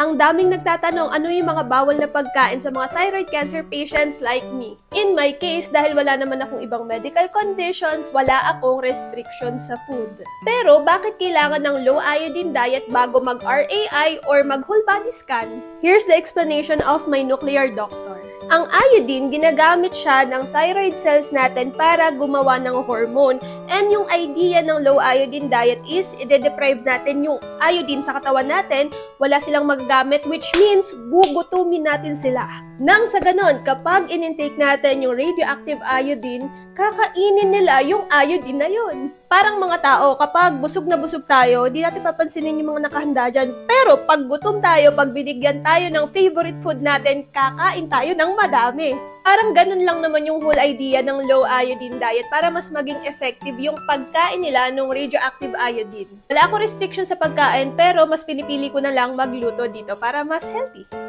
Ang daming nagtatanong ano yung mga bawal na pagkain sa mga thyroid cancer patients like me. In my case, dahil wala naman akong ibang medical conditions, wala akong restrictions sa food. Pero bakit kailangan ng low iodine diet bago mag-RAI or mag-whole body scan? Here's the explanation of my nuclear doctor. Ang iodine, ginagamit siya ng thyroid cells natin para gumawa ng hormone. And yung idea ng low iodine diet is, ide-deprive natin yung iodine sa katawan natin, wala silang magagamit, which means gugutumin natin sila. Nang sa ganon, kapag in-intake natin yung radioactive iodine, kakainin nila yung iodine na yun. Parang mga tao, kapag busog na busog tayo, di natin papansinin yung mga nakahanda dyan. Pero pag gutom tayo, pag binigyan tayo ng favorite food natin, kakain tayo ng madami. Parang ganun lang naman yung whole idea ng low iodine diet para mas maging effective yung pagkain nila ng radioactive iodine. Wala akong restriction sa pagkain pero mas pinipili ko na lang magluto dito para mas healthy.